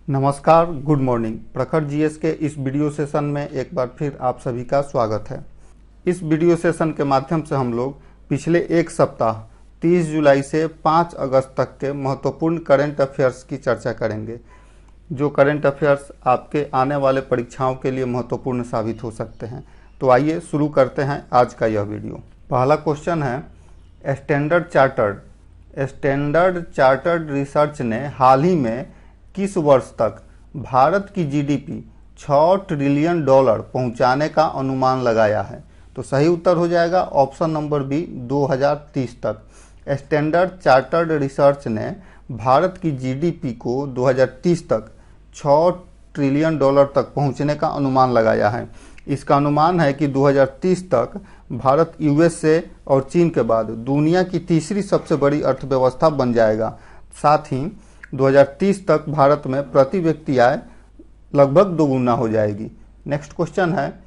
नमस्कार, good morning. प्रखर GS के इस वीडियो सेशन में एक बार फिर आप सभी का स्वागत है। इस वीडियो सेशन के माध्यम से हम लोग पिछले एक सप्ताह 30 जुलाई से 5 अगस्त तक के महत्वपूर्ण करंट अफेयर्स की चर्चा करेंगे, जो करंट अफेयर्स आपके आने वाले परीक्षाओं के लिए महत्वपूर्ण साबित हो सकते हैं। तो आइए शुरू करते हैं आज का यह वीडियो। पहला क्वेश्चन है, स्टैंडर्ड चार्टर्ड रिसर्च ने हाल ही में किस वर्ष तक भारत की जीडीपी $6 ट्रिलियन पहुंचाने का अनुमान लगाया है? तो सही उत्तर हो जाएगा ऑप्शन नंबर बी, 2030 तक। स्टैंडर्ड चार्टर्ड रिसर्च ने भारत की जीडीपी को 2030 तक $6 ट्रिलियन तक पहुंचने का अनुमान लगाया है। इसका अनुमान है कि 2030 तक भारत यूएसए और चीन के बाद दुनिया की तीसरी सबसे बड़ी अर्थव्यवस्था बन जाएगा। साथ ही 2030 तक भारत में प्रति व्यक्ति आय लगभग दोगुना हो जाएगी। नेक्स्ट क्वेश्चन है,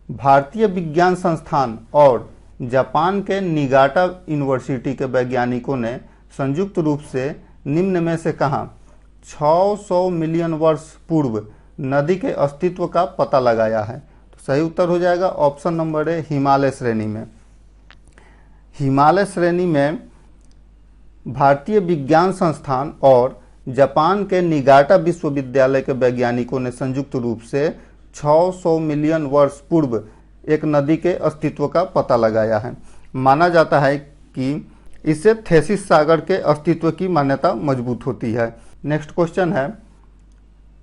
भारतीय विज्ञान संस्थान और जापान के निगाटा यूनिवर्सिटी के वैज्ञानिकों ने संयुक्त रूप से निम्न में से कहा 600 मिलियन वर्ष पूर्व नदी के अस्तित्व का पता लगाया है? तो सही उत्तर हो जाएगा ऑप्शन नंबर ए, हिमालय श्रेणी में। हिमालय श्रेणी में भारतीय विज्ञान संस्थान और जापान के निगाटा विश्वविद्यालय के वैज्ञानिकों ने संयुक्त रूप से 600 मिलियन वर्ष पूर्व एक नदी के अस्तित्व का पता लगाया है। माना जाता है कि इससे थेसिस सागर के अस्तित्व की मान्यता मजबूत होती है। नेक्स्ट क्वेश्चन है,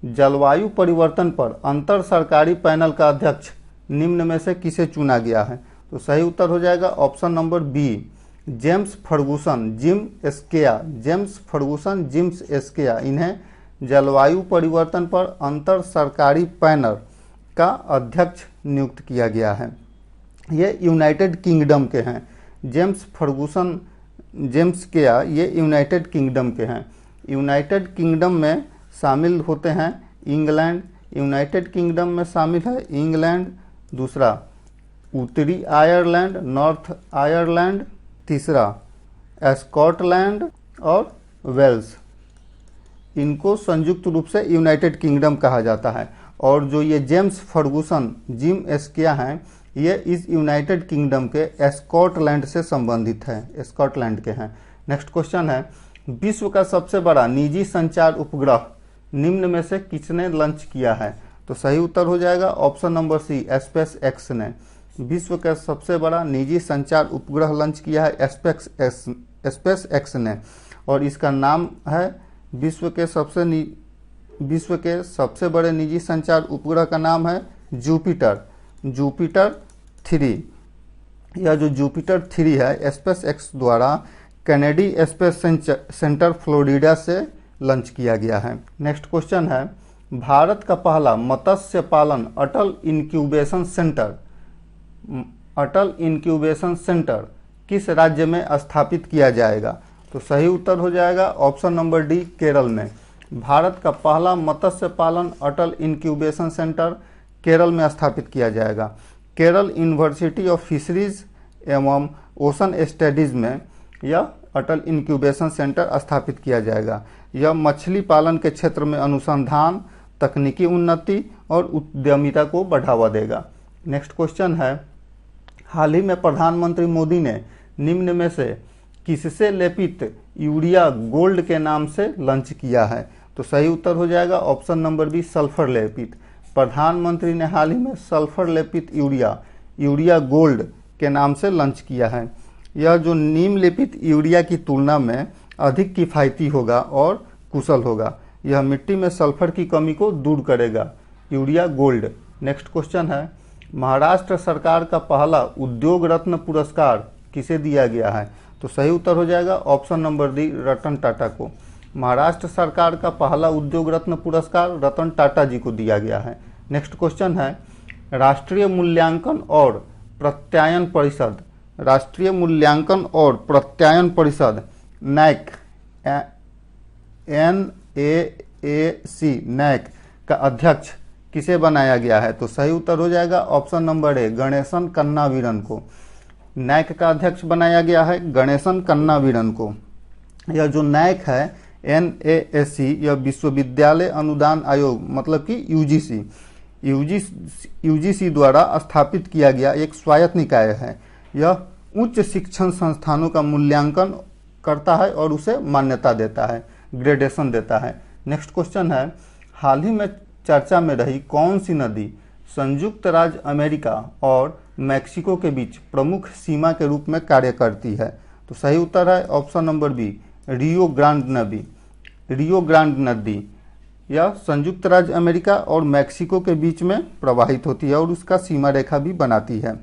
जलवायु परिवर्तन पर अंतर सरकारी पैनल का अध्यक्ष निम्न में से किसे चुना गया है? तो सही उत्तर हो जाएगा option number B, James Ferguson जिम्स एस्केया। इन्हें जलवायु परिवर्तन पर अंतर सरकारी पैनल का अध्यक्ष नियुक्त किया गया है। ये यूनाइटेड किंगडम के हैं। जेम्स केया ये यूनाइटेड किंगडम के हैं। यूनाइटेड किंगडम में शामिल होते हैं इंग्लैंड, यूनाइटेड किंगडम में शामिल है इंग्लैंड, दूसरा उत्तरी आयरलैंड, नॉर्थ आयरलैंड, तीसरा स्कॉटलैंड और वेल्स। इनको संयुक्त रूप से यूनाइटेड किंगडम कहा जाता है। और जो ये जेम्स फर्गूसन जिम एस्किया हैं, ये इस यूनाइटेड किंगडम के स्कॉटलैंड से संबंधित हैं, स्कॉटलैंड के हैं। नेक्स्ट क्वेश्चन है, विश्व का सबसे बड़ा निजी संचार उपग्रह निम्न में से किसने लॉन्च किया है? तो सही उत्तर हो जाएगा option number C, SpaceX ने। विश्व का सबसे बड़ा निजी संचार उपग्रह लॉन्च किया है स्पेस एक्स ने, और इसका नाम है विश्व के सबसे बड़े निजी संचार उपग्रह का नाम है जुपिटर 3। यह जो जुपिटर 3 है, स्पेस एक्स द्वारा कैनेडी स्पेस सेंटर फ्लोरिडा से लॉन्च किया गया है। नेक्स्ट क्वेश्चन है, भारत का पहला मत्स्य पालन अटल इंक्यूबेशन सेंटर किस राज्य में स्थापित किया जाएगा? तो सही उत्तर हो जाएगा ऑप्शन नंबर डी, केरल में। भारत का पहला मत्स्य पालन अटल इंक्यूबेशन सेंटर केरल में स्थापित किया जाएगा। केरल यूनिवर्सिटी ऑफ फिशरीज एवं ओशन स्टडीज में यह अटल इंक्यूबेशन सेंटर स्थापित किया जाएगा। यह मछली पालन के क्षेत्र में अनुसंधान, तकनीकी उन्नति और उद्यमिता को बढ़ावा देगा। नेक्स्ट क्वेश्चन है, हाल ही में प्रधानमंत्री मोदी ने निम्न में से किससे लेपित यूरिया गोल्ड के नाम से लॉन्च किया है? तो सही उत्तर हो जाएगा ऑप्शन नंबर बी, सल्फर लेपित। प्रधानमंत्री ने हाल ही में सल्फर लेपित यूरिया गोल्ड के नाम से लॉन्च किया है। यह जो निम्नलिखित यूरिया की तुलना में अधिक किफ़ायती होगा और कुशल होगा। यह मिट्टी में सल्फर की कमी को दूर करेगा, यूरिया गोल्ड। नेक्स्ट क्वेश्चन है, महाराष्ट्र सरकार का पहला उद्योग रत्न पुरस्कार किसे दिया गया है? तो सही उत्तर हो जाएगा option number D, Ratan Tata को। महाराष्ट्र सरकार का पहला उद्योग रत्न पुरस्कार रतन टाटा जी को दिया गया है। नेक्स्ट क्वेश्चन है, राष्ट्रीय मूल्यांकन और प्रत्यायन परिषद NAAC का अध्यक्ष किसे बनाया गया है? तो सही उत्तर हो जाएगा ऑप्शन नंबर ए, गणेशन कन्नावीरन को। नैक का अध्यक्ष बनाया गया है गणेशन कन्नावीरन को। यह जो नैक है NASC यह विश्वविद्यालय अनुदान आयोग मतलब कि यूजीसी द्वारा स्थापित किया गया एक स्वायत्त निकाय है। यह उच्च शिक्षण संस्थानों का मूल्यांकन करता है और उसे मान्यता देता है, ग्रेडेशन देता है। नेक्स्ट क्वेश्चन है, हाल ही में चर्चा में रही कौन सी नदी संयुक्त राज्य अमेरिका और मैक्सिको के बीच प्रमुख सीमा के रूप में कार्य करती है? तो सही उत्तर है ऑप्शन नंबर बी, रियो ग्रांड नदी। यह संयुक्त राज्य अमेरिका और मैक्सिको के बीच में प्रवाहित होती है और उसका सीमा रेखा भी बनाती है।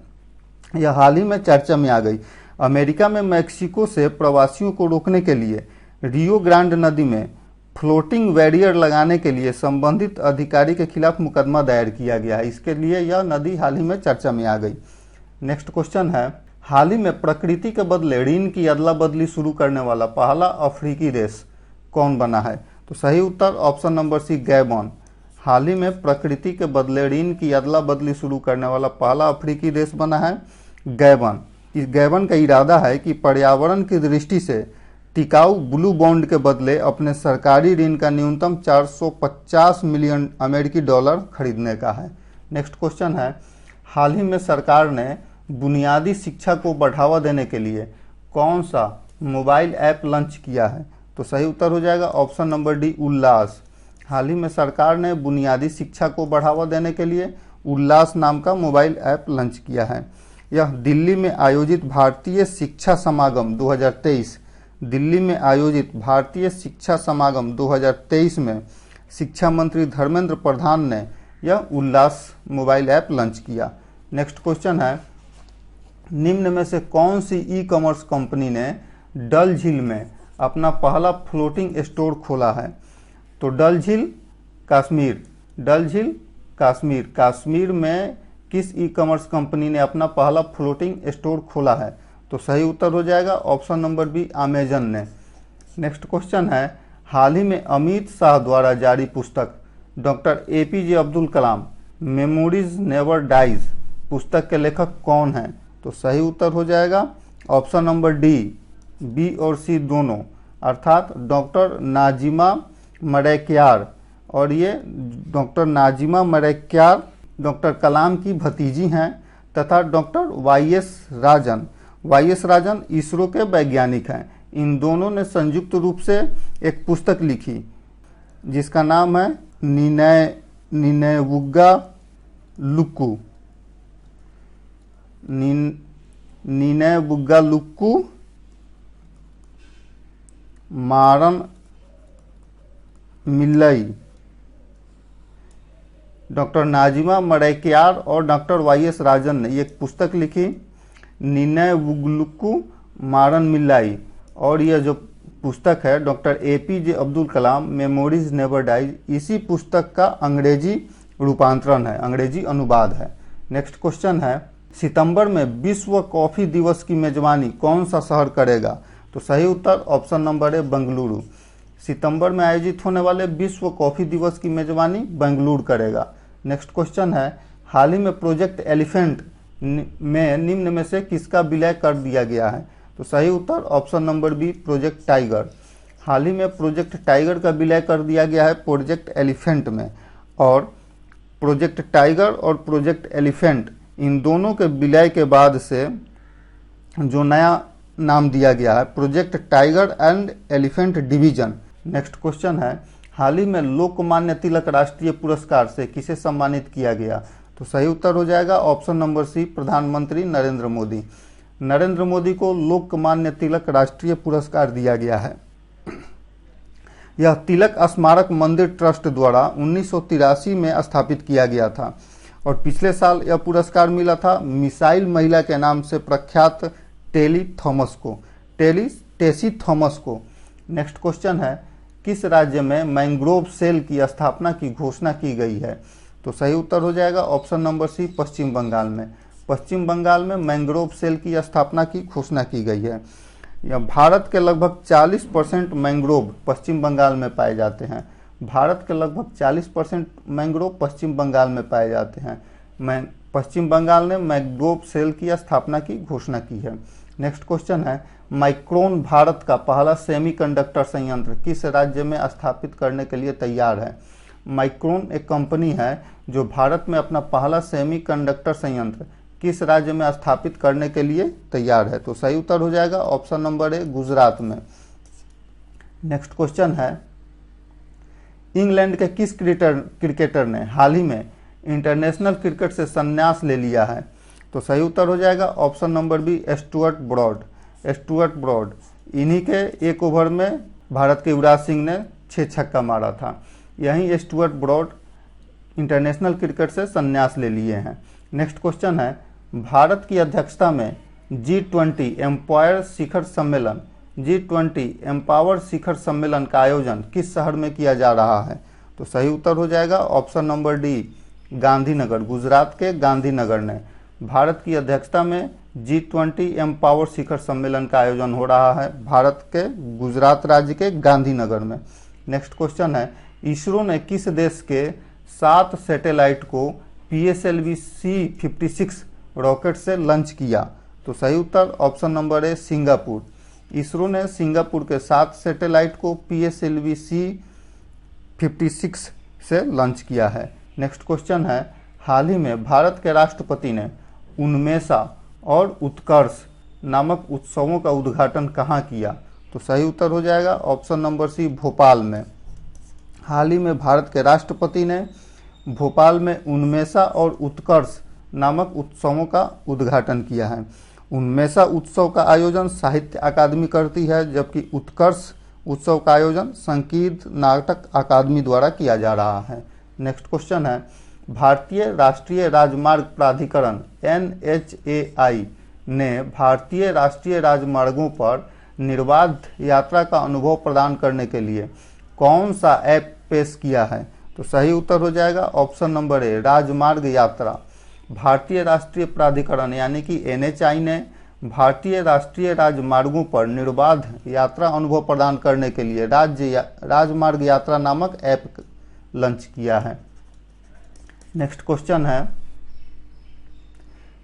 यह हाल ही में चर्चा में आ गई। अमेरिका में मैक्सिको से प्रवासियों को रोकने के लिए रियो ग्रांड नदी में फ्लोटिंग बैरियर लगाने के लिए संबंधित अधिकारी के खिलाफ मुकदमा दायर किया गया है। इसके लिए यह नदी हाल ही में चर्चा में आ गई। नेक्स्ट क्वेश्चन है, हाल ही में प्रकृति के बदले ऋण की अदला बदली शुरू करने वाला पहला अफ्रीकी देश कौन बना है? तो सही उत्तर ऑप्शन नंबर सी, गैबन। हाल ही में प्रकृति के बदले ऋण की अदला बदली शुरू करने वाला पहला अफ्रीकी देश बना है गैबन। इस गैबन का इरादा है कि पर्यावरण की दृष्टि से टिकाऊ ब्लू बॉन्ड के बदले अपने सरकारी ऋण का न्यूनतम 450 मिलियन अमेरिकी डॉलर खरीदने का है। नेक्स्ट क्वेश्चन है, हाल ही में सरकार ने बुनियादी शिक्षा को बढ़ावा देने के लिए कौन सा मोबाइल ऐप लॉन्च किया है? तो सही उत्तर हो जाएगा ऑप्शन नंबर डी, उल्लास। हाल ही में सरकार ने बुनियादी शिक्षा को बढ़ावा देने के लिए उल्लास नाम का मोबाइल ऐप लॉन्च किया है। यह दिल्ली में आयोजित भारतीय शिक्षा समागम 2023 में शिक्षा मंत्री धर्मेंद्र प्रधान ने यह उल्लास मोबाइल ऐप लॉन्च किया। नेक्स्ट क्वेश्चन है, निम्न में से कौन सी ई कॉमर्स कंपनी ने डल झील में अपना पहला फ्लोटिंग स्टोर खोला है? तो डल झील कश्मीर में किस ई कॉमर्स कंपनी ने अपना पहला फ्लोटिंग स्टोर खोला है? तो सही उत्तर हो जाएगा ऑप्शन नंबर बी, अमेजन ने। नेक्स्ट क्वेश्चन है, हाल ही में अमित शाह द्वारा जारी पुस्तक doctor APJ Abdul Kalam memories never dies पुस्तक के लेखक कौन हैं? तो सही उत्तर हो जाएगा ऑप्शन नंबर डी, बी और सी दोनों, अर्थात डॉक्टर नाजिमा मरैक्यार। और ये डॉक्टर नाजिमा मरैक्यार डॉक्टर कलाम की भतीजी हैं तथा डॉक्टर वाई एस राजन इसरो के वैज्ञानिक हैं। इन दोनों ने संयुक्त रूप से एक पुस्तक लिखी जिसका नाम है निनेवुग्गा लुक्कू मारन मिल्लई। डॉक्टर नाजिमा मरैक्यार और डॉक्टर YS राजन ने एक पुस्तक लिखी निनेवुग्लुक्कू मारन मिल्लाई, और यह जो पुस्तक है doctor APJ Abdul Kalam memories never dies, इसी पुस्तक का अंग्रेजी रूपांतरण है, अंग्रेजी अनुवाद है। नेक्स्ट क्वेश्चन है, सितंबर में विश्व कॉफी दिवस की मेजबानी कौन सा शहर करेगा? तो सही उत्तर ऑप्शन नंबर है, बेंगलुरु। सितंबर में आयोजित होने वाले विश्व कॉफी दिवस की मेजबानी बेंगलुरु करेगा। नेक्स्ट क्वेश्चन है, हाल ही में प्रोजेक्ट एलिफेंट में निम्न में से किसका विलय कर दिया गया है? तो सही उत्तर option number B, Project Tiger. हाल ही में प्रोजेक्ट टाइगर का विलय कर दिया गया है प्रोजेक्ट एलिफेंट में, और प्रोजेक्ट टाइगर और प्रोजेक्ट एलिफेंट इन दोनों के विलय के बाद से जो नया नाम दिया गया है project tiger and elephant division. Next question है, हाल ही में लोकमान्य तिलक राष्ट्रीय पुरस्कार से किसे सम्मानित किया गया? तो सही उत्तर हो जाएगा ऑप्शन नंबर सी, प्रधानमंत्री नरेंद्र मोदी। नरेंद्र मोदी को लोकमान्य तिलक राष्ट्रीय पुरस्कार दिया गया है। यह तिलक स्मारक मंदिर ट्रस्ट द्वारा 1983 में स्थापित किया गया था और पिछले साल यह पुरस्कार मिला था मिसाइल महिला के नाम से प्रख्यात टेसी थॉमस को। नेक्स्ट क्वेश्चन है, किस राज्य में मैंग्रोव सेल की स्थापना की घोषणा की गई है? तो सही उत्तर हो जाएगा ऑप्शन नंबर सी, पश्चिम बंगाल में। पश्चिम बंगाल में मैंग्रोव सेल की स्थापना की घोषणा की गई है। यह भारत के लगभग 40% मैंग्रोव पश्चिम बंगाल में पाए जाते हैं। भारत के लगभग 40% मैंग्रोव पश्चिम बंगाल में पाए जाते हैं। पश्चिम बंगाल ने मैंग्रोव सेल की स्थापना की घोषणा की है। नेक्स्ट क्वेश्चन है, माइक्रोन भारत का पहला सेमीकंडक्टर संयंत्र किस राज्य में स्थापित करने के लिए तैयार है? माइक्रोन एक कंपनी है जो भारत में अपना पहला सेमीकंडक्टर संयंत्र किस राज्य में स्थापित करने के लिए तैयार है? तो सही उत्तर हो जाएगा ऑप्शन नंबर ए, गुजरात में। नेक्स्ट क्वेश्चन है, इंग्लैंड के किस क्रिकेटर ने हाल ही में इंटरनेशनल क्रिकेट से संन्यास ले लिया है? तो सही उत्तर हो जाएगा option number B, Stuart Broad. Stuart Broad, इन्हीं के एक ओवर में भारत के युवराज सिंह ने 6 छक्का मारा था। यहीं स्टुअर्ट ब्रॉड इंटरनेशनल क्रिकेट से संन्यास ले लिए हैं। नेक्स्ट क्वेश्चन है, भारत की अध्यक्षता में G20 एम्पावर शिखर सम्मेलन का आयोजन किस शहर में किया जा रहा है? तो सही उत्तर हो जाएगा option number D, Gandhinagar. Gujarat के गांधीनगर ने भारत की अध्यक्षता में G20 एम्पावर शिखर सम्मेलन का आयोजन हो रहा है भारत के गुजरात राज्य के गांधीनगर में। नेक्स्ट क्वेश्चन है, इसरो ने किस देश के 7 सैटेलाइट को PSLV C56 रॉकेट से लॉन्च किया? तो सही उत्तर option number A, Singapore. ISRO ने सिंगापुर के 7 सैटेलाइट को PSLV C56 से लॉन्च किया है। नेक्स्ट क्वेश्चन है, हाल ही में भारत के राष्ट्रपति ने उन्मेषा और उत्कर्ष नामक उत्सवों का उद्घाटन कहाँ किया? तो सही उत्तर हो जाएगा ऑप्शन नंबर सी, भोपाल में। हाल ही में भारत के राष्ट्रपति ने भोपाल में उन्मेषा और उत्कर्ष नामक उत्सवों का उद्घाटन किया है। उन्मेषा उत्सव का आयोजन साहित्य अकादमी करती है, जबकि उत्कर्ष उत्सव का आयोजन संगीत नाटक अकादमी द्वारा किया जा रहा है। नेक्स्ट क्वेश्चन है, भारतीय राष्ट्रीय राजमार्ग प्राधिकरण NHAI ने भारतीय राष्ट्रीय राजमार्गों पर निर्बाध यात्रा का अनुभव प्रदान करने के लिए कौन सा ऐप पेश किया है? तो सही उत्तर हो जाएगा ऑप्शन नंबर ए, राजमार्ग यात्रा। भारतीय राष्ट्रीय प्राधिकरण यानी कि NHAI ने भारतीय राष्ट्रीय राजमार्गों पर निर्बाध यात्रा अनुभव प्रदान करने के लिए राजमार्ग यात्रा नामक ऐप लॉन्च किया है। नेक्स्ट क्वेश्चन है,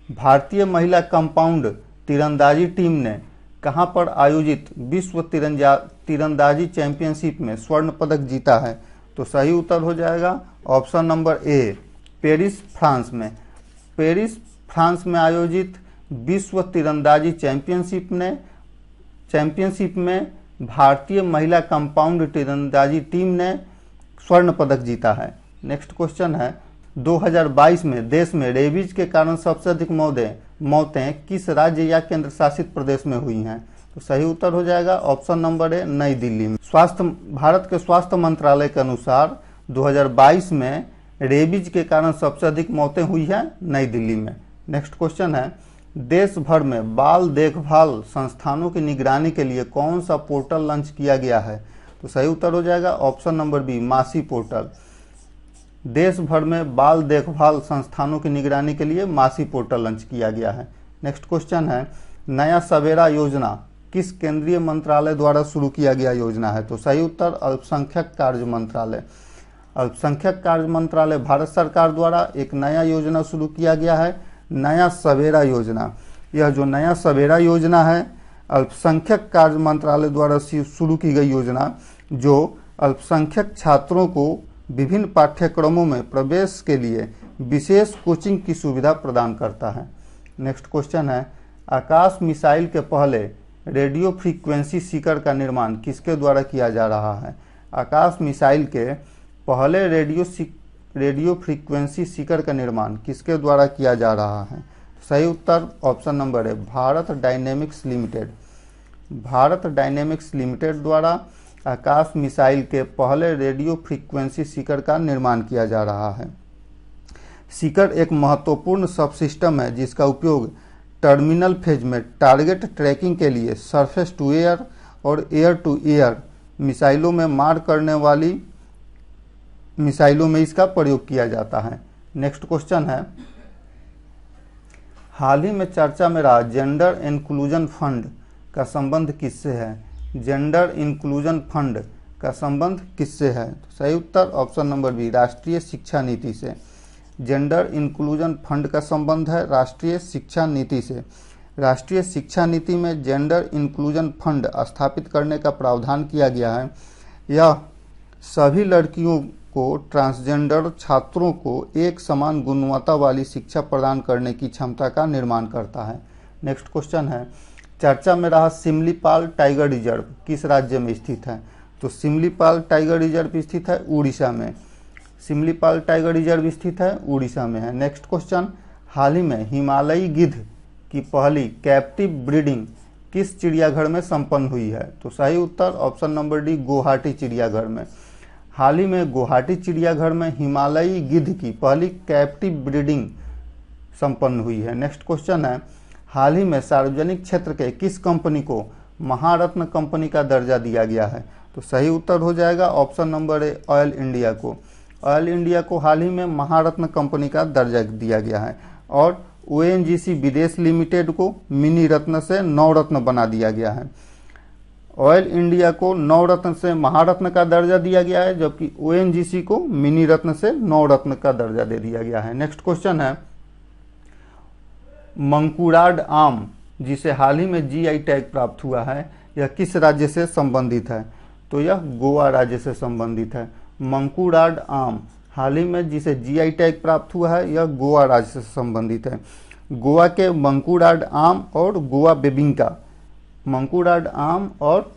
भारतीय महिला कंपाउंड तीरंदाजी टीम ने कहां पर आयोजित विश्व तीरंदाजी चैंपियनशिप में स्वर्ण पदक जीता है? तो सही उत्तर हो जाएगा ऑप्शन नंबर ए, पेरिस, फ्रांस में। पेरिस, फ्रांस में आयोजित विश्व तीरंदाजी चैंपियनशिप में भारतीय महिला कंपाउंड तीरंदाजी टीम ने स्वर्ण पदक जीता है। नेक्स्ट क्वेश्चन है, 2022 में देश में रेबीज के कारण सबसे अधिक मौतें किस राज्य या केंद्र शासित प्रदेश में हुई हैं? तो सही उत्तर हो जाएगा ऑप्शन नंबर ए, नई दिल्ली में। भारत के स्वास्थ्य मंत्रालय के अनुसार 2022 में रेबीज के कारण सबसे अधिक मौतें हुई हैं नई दिल्ली में। नेक्स्ट क्वेश्चन है, देश भर में बाल देखभाल संस्थानों की निगरानी के लिए कौन सा पोर्टल लॉन्च किया गया है? तो सही उत्तर हो जाएगा ऑप्शन नंबर बी, मासी पोर्टल। देश भर में बाल देखभाल संस्थानों की निगरानी के लिए मासी पोर्टल लॉन्च किया गया है। नेक्स्ट क्वेश्चन है, नया सवेरा योजना किस केंद्रीय मंत्रालय द्वारा शुरू किया गया योजना है? तो सही उत्तर अल्पसंख्यक कार्य मंत्रालय। अल्पसंख्यक कार्य मंत्रालय भारत सरकार द्वारा एक नया योजना शुरू किया गया है, नया सवेरा योजना। यह जो नया सवेरा योजना है अल्पसंख्यक कार्य मंत्रालय द्वारा शुरू की गई योजना, जो अल्पसंख्यक छात्रों को विभिन्न पाठ्यक्रमों में प्रवेश के लिए विशेष कोचिंग की सुविधा प्रदान करता है। नेक्स्ट क्वेश्चन है, आकाश मिसाइल के पहले रेडियो फ्रीक्वेंसी सीकर का निर्माण किसके द्वारा किया जा रहा है? आकाश मिसाइल के पहले रेडियो फ्रीक्वेंसी सीकर का निर्माण किसके द्वारा किया जा रहा है? सही उत्तर ऑप्शन नंबर है, Bharat dynamics limited. Bharat dynamics limited द्वारा आकाश मिसाइल के पहले रेडियो फ्रीक्वेंसी सीकर का निर्माण किया जा रहा है। सीकर एक महत्वपूर्ण सबसिस्टम है जिसका उपयोग टर्मिनल फेज में टारगेट ट्रैकिंग के लिए सरफेस टू एयर और एयर टू एयर मिसाइलों में मार करने वाली मिसाइलों में इसका प्रयोग किया जाता है। नेक्स्ट क्वेश्चन है, हाल ही में चर्चा में रहा जेंडर इंक्लूजन फंड का संबंध किससे है? जेंडर इंक्लूजन फंड का संबंध किससे है? सही उत्तर ऑप्शन नंबर बी, राष्ट्रीय शिक्षा नीति से। जेंडर इंक्लूजन फंड का संबंध है राष्ट्रीय शिक्षा नीति से। राष्ट्रीय शिक्षा नीति में जेंडर इंक्लूजन फंड स्थापित करने का प्रावधान किया गया है। यह सभी लड़कियों को, ट्रांसजेंडर छात्रों को एक समान गुणवत्ता वाली शिक्षा प्रदान करने की क्षमता का निर्माण करता है। नेक्स्ट क्वेश्चन है, चर्चा में रहा सिमलीपाल टाइगर रिजर्व किस राज्य में स्थित है? तो सिमलीपाल टाइगर रिजर्व स्थित है उड़ीसा में। सिमलीपाल टाइगर रिजर्व स्थित है उड़ीसा में है। नेक्स्ट क्वेश्चन, हाल ही में हिमालयी गिद्ध की पहली कैप्टिव ब्रीडिंग किस चिड़ियाघर में संपन्न हुई है? तो सही उत्तर ऑप्शन नंबर डी, गुवाहाटी चिड़ियाघर में। हाल ही में गुवाहाटी चिड़ियाघर में हिमालयी गिद्ध की पहली कैप्टिव ब्रीडिंग संपन्न हुई है। नेक्स्ट क्वेश्चन है, हाल ही में सार्वजनिक क्षेत्र के किस कंपनी को महारत्न कंपनी का दर्जा दिया गया है? तो सही उत्तर हो जाएगा ऑप्शन नंबर ए, ऑयल इंडिया को। ऑयल इंडिया को हाल ही में महारत्न कंपनी का दर्जा दिया गया है। और ओएनजीसी विदेश लिमिटेड को मिनी रत्न से नवरत्न बना दिया गया है। ऑयल इंडिया को नवरत्न से महारत्न का दर्जा दिया गया है, जबकि ओएनजीसी को मिनी रत्न से नवरत्न का दर्जा दे दिया गया है। नेक्स्ट क्वेश्चन है, मंकूरार्ड आम जिसे हाल ही में जीआई टैग प्राप्त हुआ है, यह किस राज्य से संबंधित है? तो यह गोवा राज्य से संबंधित है। मंकूरार्ड आम हाल ही में जिसे जीआई टैग प्राप्त हुआ है, यह गोवा राज्य से संबंधित है। गोवा के मंकूरार्ड आम और गोवा बेबिंका, मंकूरार्ड आम और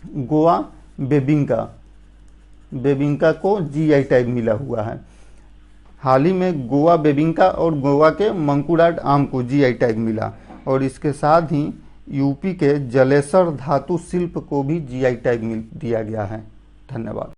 गोवा बेबिंका को जीआई टैग मिला हुआ है। हाल ही में गोवा बेबिंका और गोवा के मंकूरार्ड आम को जीआई टैग मिला, और इसके साथ ही यूपी के जलेसर धातु शिल्प को भी जीआई टैग दिया गया है। धन्यवाद।